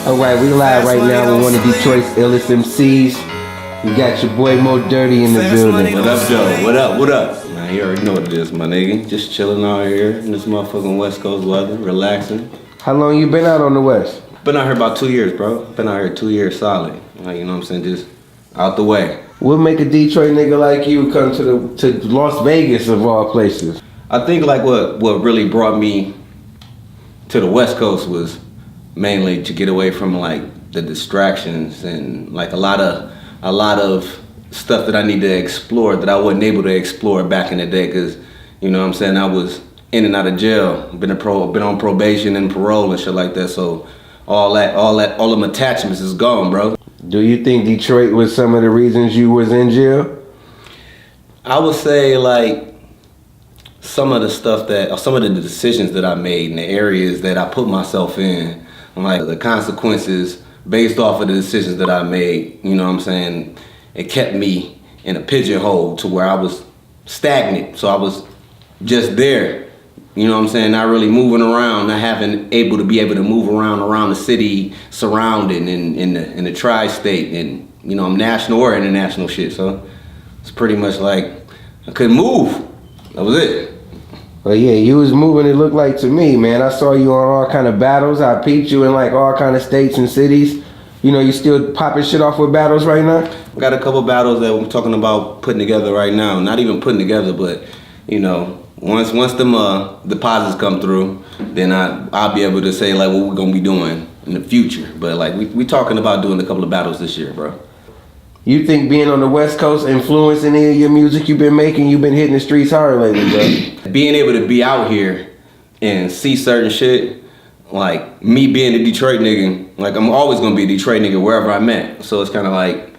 Alright, we live right now with one of Detroit's illest MCs. You got your boy Moe Dirdee in the building. What up, Joe? What up? What up? Man, you already know what it is, my nigga. Just chilling out here in this motherfucking West Coast weather, relaxing. How long you been out on the West? Been out here about 2 years, bro. Been out here 2 years solid. Like, you know what I'm saying? Just out the way. What make a Detroit nigga like you come to Las Vegas of all places? I think like what really brought me to the West Coast was mainly to get away from like the distractions and like a lot of stuff that I need to explore that I wasn't able to explore back in the day, because you know what I'm saying, I was in and out of jail, been on probation and parole and shit like that, so all them attachments is gone, bro. Do you think Detroit was some of the reasons you was in jail? I would say like some of the decisions that I made and the areas that I put myself in, like the consequences based off of the decisions that I made, you know what I'm saying, it kept me in a pigeonhole to where I was stagnant. So I was just there, you know what I'm saying, not really moving around, not able to move around the city surrounding in the tri-state, and you know, I'm national or international shit. So it's pretty much like I couldn't move. That was it. Well, yeah, you was moving, it looked like to me, man. I saw you on all kind of battles. I peeped you in like all kind of states and cities. You know, you still popping shit off with battles right now? Got a couple battles that I'm talking about putting together right now. Not even putting together, but you know, once them deposits come through, then I'll be able to say like what we're gonna be doing in the future. But like we talking about doing a couple of battles this year, bro. You think being on the West Coast influencing any of your music you've been making? You've been hitting the streets hard lately, bro. Being able to be out here and see certain shit, like me being a Detroit nigga, like I'm always gonna be a Detroit nigga wherever I'm at. So it's kind of like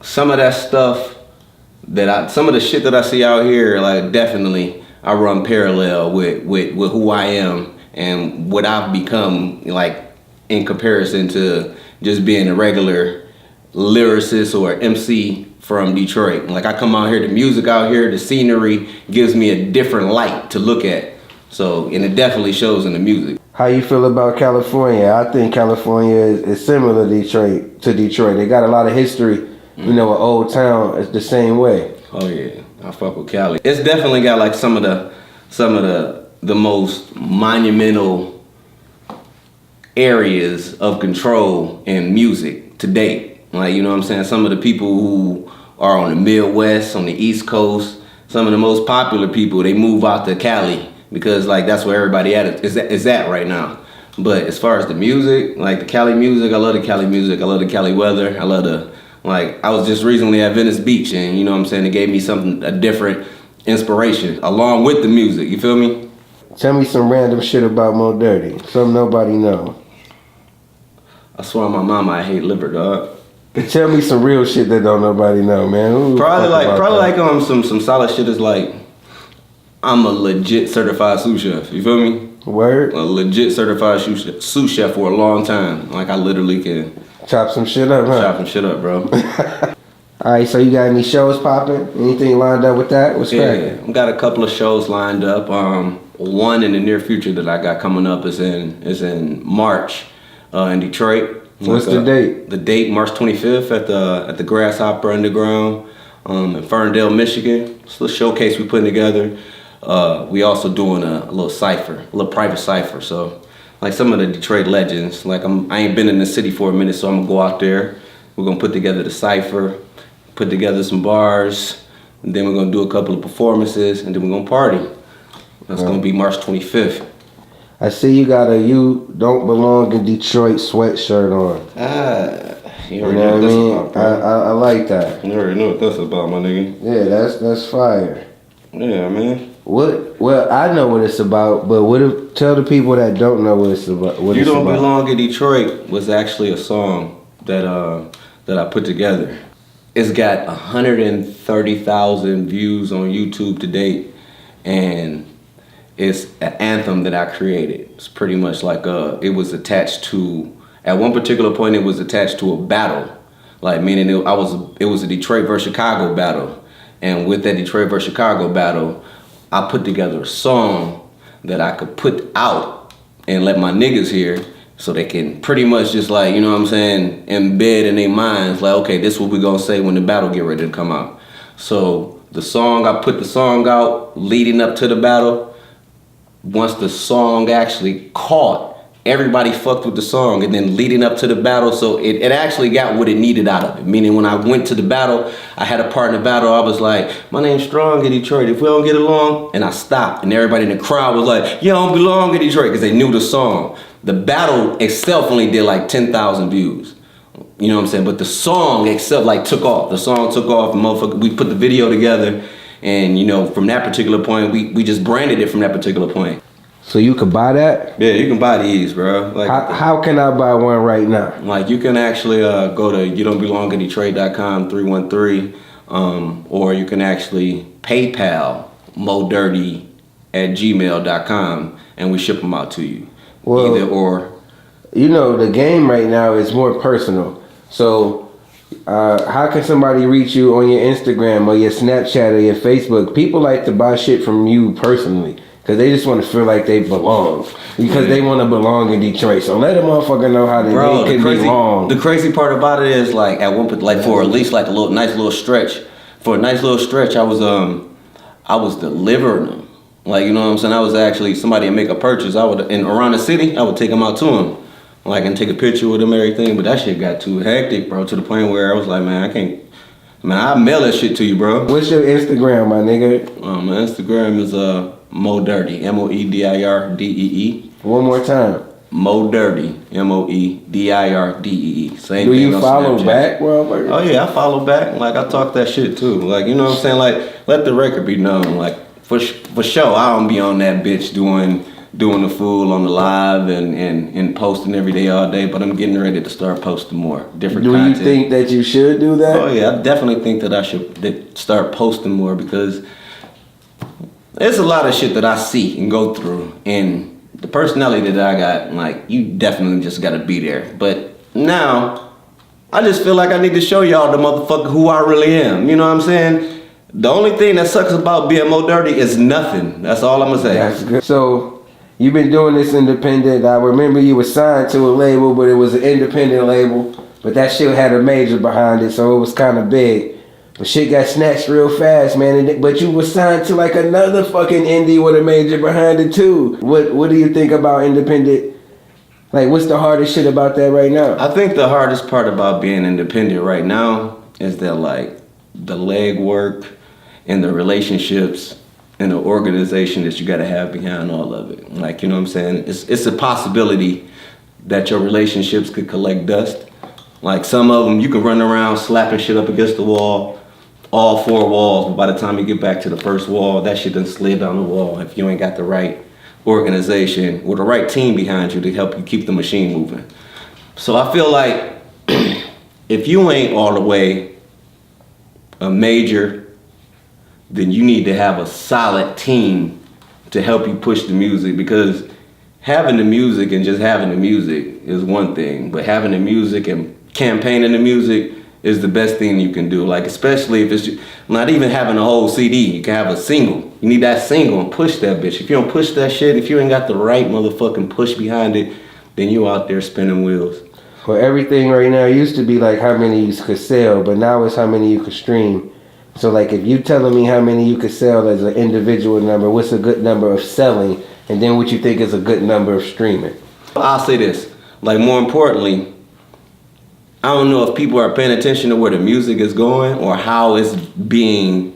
some of that stuff some of the shit that I see out here, like definitely I run parallel with who I am and what I've become, like in comparison to just being a regular lyricist or MC from Detroit. Like I come out here, the music out here, the scenery gives me a different light to look at. So, and it definitely shows in the music. How you feel about California? I think California is similar to Detroit. They got a lot of history, you know, an old town. It's the same way. Oh yeah, I fuck with Cali. It's definitely got like some of the most monumental areas of control in music to date. Like, you know what I'm saying? Some of the people who are on the Midwest, on the East Coast, some of the most popular people, they move out to Cali because like that's where everybody is at right now. But as far as the music, like the Cali music, I love the Cali music. I love the Cali weather. I love I was just recently at Venice Beach, and you know what I'm saying, it gave me a different inspiration along with the music, you feel me? Tell me some random shit about Moe Dirdee, something nobody know. I swear on my mama, I hate liver, dog. Tell me some real shit that don't nobody know, man. Probably like some solid shit is like, I'm a legit certified sous chef, you feel me? Word? A legit certified sous chef for a long time. Like I literally can chop some shit up, huh? Chop some shit up, bro. Alright, so you got any shows popping? Anything lined up with that? What's cracking? Yeah, I've got a couple of shows lined up. One in the near future that I got coming up is in March in Detroit. What's the date? The date, March 25th at the Grasshopper Underground in Ferndale, Michigan. It's a little showcase we putting together. We also doing a little cipher, a little private cipher. So like some of the Detroit legends, like I ain't been in the city for a minute, so I'm gonna go out there. We're gonna put together the cipher, put together some bars, and then we're gonna do a couple of performances, and then we're gonna party. That's gonna be March 25th. I see you got a "You Don't Belong in Detroit" sweatshirt on. You know what I mean? I like that. You already know what that's about, my nigga. Yeah, that's fire. Yeah, man. Well, I know what it's about, but tell the people that don't know what it's about. You Don't Belong in Detroit was actually a song that I put together. It's got 130,000 views on YouTube to date, and it's an anthem that I created. It's pretty much like it was attached to, at one particular point it was attached to a battle, like meaning it was a Detroit versus Chicago battle, and with that Detroit versus Chicago battle, I put together a song that I could put out and let my niggas hear, So they can pretty much just like, you know what I'm saying, embed in their minds, like, okay, this is what we're gonna say when the battle get ready to come out. So I put the song out leading up to the battle. Once the song actually caught, everybody fucked with the song, and then leading up to the battle, so it actually got what it needed out of it. Meaning when I went to the battle, I had a part in the battle, I was like, my name's Strong in Detroit, if we don't get along, and I stopped, and everybody in the crowd was like, you don't belong in Detroit, because they knew the song. The battle itself only did like 10,000 views. You know what I'm saying? But the song itself like took off. The song took off, motherfucker. We put the video together, and you know, from that particular point, we just branded it from that particular point. So you could buy that? Yeah, you can buy these, bro. Like, how can I buy one right now? Like, you can actually go to youdon'tbelongindetroit.com 313, or you can actually PayPal moedirdee at gmail.com, and we ship them out to you. Well, either or. You know, the game right now is more personal. So how can somebody reach you on your Instagram or your Snapchat or your Facebook? People like to buy shit from you personally, because they just want to feel like they belong. Because they want to belong in Detroit. So let a motherfucker know how they can belong. The crazy part about it is, like, at one point, like, for at least like a nice little stretch, I was delivering them. Like, you know what I'm saying? I was actually, somebody would make a purchase. Around the city, I would take them out to them. Like, and take a picture with them and everything. But that shit got too hectic, bro, to the point where I was like, man, I'll mail that shit to you, bro. What's your Instagram, my nigga? My Instagram is Moe Dirdee, Moedirdee. One more time. Moe Dirdee, Moedirdee. Same Do thing. you follow back, motherfucker? Oh yeah, I follow back. Like, I talk that shit too. Like, you know what I'm saying? Like, let the record be known. Like, for sure, I don't be on that bitch doing the fool on the live and posting every day all day, but I'm getting ready to start posting more different content. Do you think that you should do that? Oh yeah, I definitely think that I should start posting more, because there's a lot of shit that I see and go through, and the personality that I got, like, you definitely just gotta be there. But now, I just feel like I need to show y'all the motherfucker who I really am. You know what I'm saying? The only thing that sucks about being Moe Dirdee is nothing. That's all I'm gonna say. That's good. So, you've been doing this independent. I remember you were signed to a label, but it was an independent label. But that shit had a major behind it, so it was kind of big. But shit got snatched real fast, man. But you were signed to like another fucking indie with a major behind it too. What do you think about independent? Like, what's the hardest shit about that right now? I think the hardest part about being independent right now is that, like, the legwork and the relationships and the organization that you got to have behind all of it. Like, you know what I'm saying? It's a possibility that your relationships could collect dust. Like, some of them, you can run around slapping shit up against the wall, all four walls, but by the time you get back to the first wall, that shit done slid down the wall if you ain't got the right organization or the right team behind you to help you keep the machine moving. So I feel like if you ain't all the way a major, then you need to have a solid team to help you push the music, because having the music and just having the music is one thing, but having the music and campaigning the music is the best thing you can do. Like, especially if it's not even having a whole CD, you can have a single. You need that single and push that bitch. If you don't push that shit, if you ain't got the right motherfucking push behind it, then you out there spinning wheels. Well, everything right now used to be like how many you could sell, but now it's how many you could stream. So, like, if you telling me how many you could sell as an individual number, what's a good number of selling, and then what you think is a good number of streaming? I'll say this, like, more importantly, I don't know if people are paying attention to where the music is going or how it's being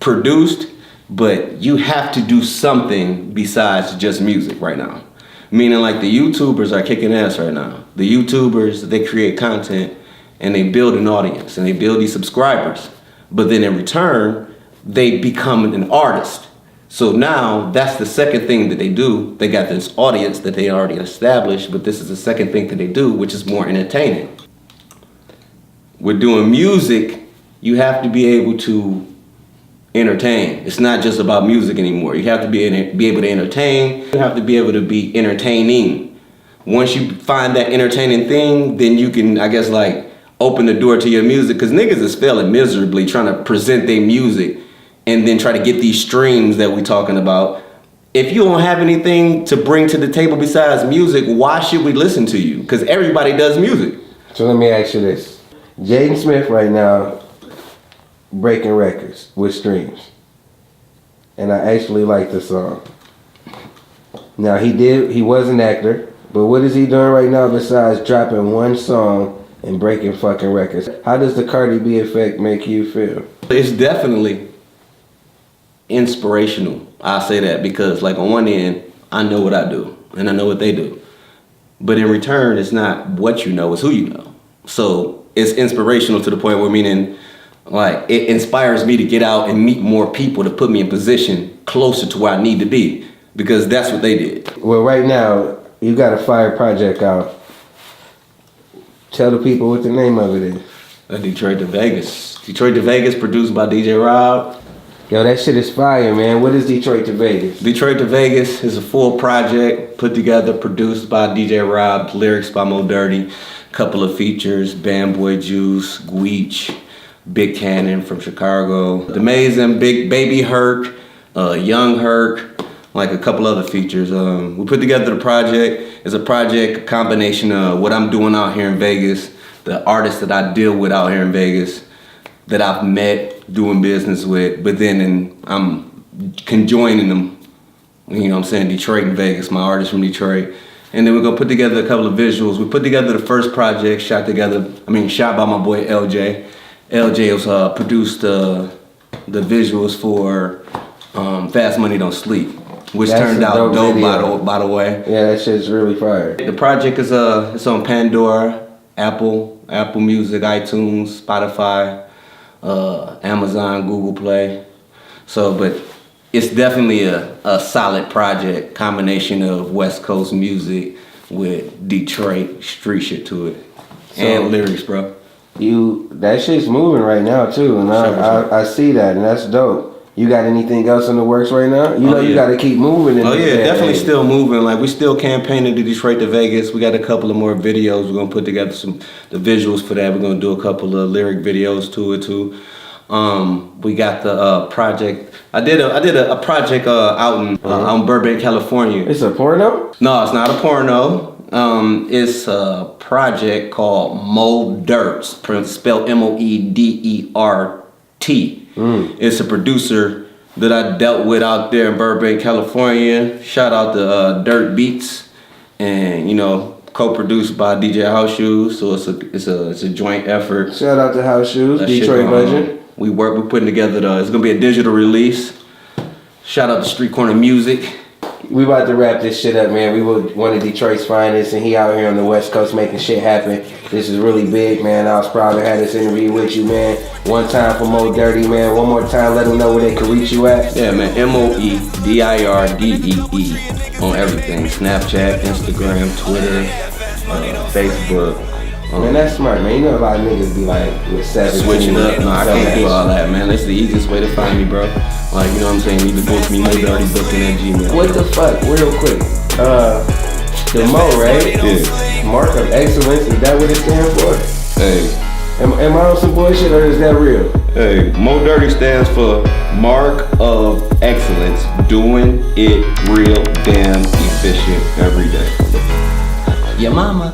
produced, but you have to do something besides just music right now. Meaning, like, the YouTubers are kicking ass right now. The YouTubers, they create content and they build an audience and they build these subscribers. But then in return, they become an artist. So now that's the second thing that they do. They got this audience that they already established, but this is the second thing that they do, which is more entertaining. With doing music, you have to be able to entertain. It's not just about music anymore. You have to be able to entertain. You have to be able to be entertaining. Once you find that entertaining thing, then you can, I guess, like, open the door to your music, because niggas is failing miserably trying to present their music and then try to get these streams that we talking about if you don't have anything to bring to the table besides music, why should we listen to you? Because everybody does music. So let me ask you this. Jaden Smith right now breaking records with streams. And I actually like the song. Now he was an actor, but what is he doing right now besides dropping one song and breaking fucking records? How does the Cardi B effect make you feel? It's definitely inspirational. I say that because, like, on one end, I know what I do and I know what they do, but in return, it's not what you know, it's who you know. So it's inspirational to the point where, meaning, like, it inspires me to get out and meet more people to put me in position closer to where I need to be, because that's what they did. Well, right now you got a fire project out. Tell the people what the name of it is. Detroit to Vegas. Detroit to Vegas, produced by DJ Rob. Yo, that shit is fire, man. What is Detroit to Vegas? Detroit to Vegas is a full project put together, produced by DJ Rob, lyrics by Moe Dirdee, couple of features, Band Boy Juice, Gweech, Big Cannon from Chicago, the amazing Big Baby Herc, Young Herc, like a couple other features. We put together the project. It's a project, a combination of what I'm doing out here in Vegas, the artists that I deal with out here in Vegas, that I've met, doing business with, but then I'm conjoining them, you know what I'm saying, Detroit and Vegas, my artists from Detroit. And then we're gonna put together a couple of visuals. We put together the first project, shot by my boy LJ. LJ was produced the visuals for Fast Money Don't Sleep, which That's turned a out dope video. by the way. Yeah, that shit's really fire. The project is it's on Pandora, Apple Music, iTunes, Spotify, Amazon, Google Play. So, but it's definitely a solid project, combination of West Coast music with Detroit street shit to it, and lyrics, bro. That shit's moving right now too, and I see that, and that's dope. You got anything else in the works right now? You know, you got to keep moving. Definitely still moving. Like, we still campaigning to Detroit to Vegas. We got a couple of more videos. We're gonna put together the visuals for that. We're gonna do a couple of lyric videos to it too. We got the project. I did a project out in Burbank, California. It's a porno? No, it's not a porno. It's a project called Moe Dirdee, spelled Moedert. It's a producer that I dealt with out there in Burbank, California. Shout out to Dirt Beats, and co-produced by DJ House Shoes. So it's a joint effort. Shout out to House Shoes, Detroit legend. We're putting together it's gonna be a digital release. Shout out to Street Corner Music. We about to wrap this shit up, man. We were one of Detroit's finest, and he out here on the West Coast making shit happen. This is really big, man. I was proud to have this interview with you, man. One time for Moe Dirdee, man. One more time, let them know where they can reach you at. Yeah, man. MoeDirdee on everything. Snapchat, Instagram, Twitter, Facebook. Man, that's smart, man. You know a lot of niggas be like with 17. Switching up. No, I can't do all that, man. That's the easiest way to find me, bro. Like, you know what I'm saying? You can book me, Moedirdee booking at Gmail. What the fuck? Real quick. The Moe, right? Yeah. Mark of Excellence, is that what it stands for? Hey. Am I on some bullshit or is that real? Hey, Moedirdee stands for Mark of Excellence, doing it real damn efficient every day. Your mama.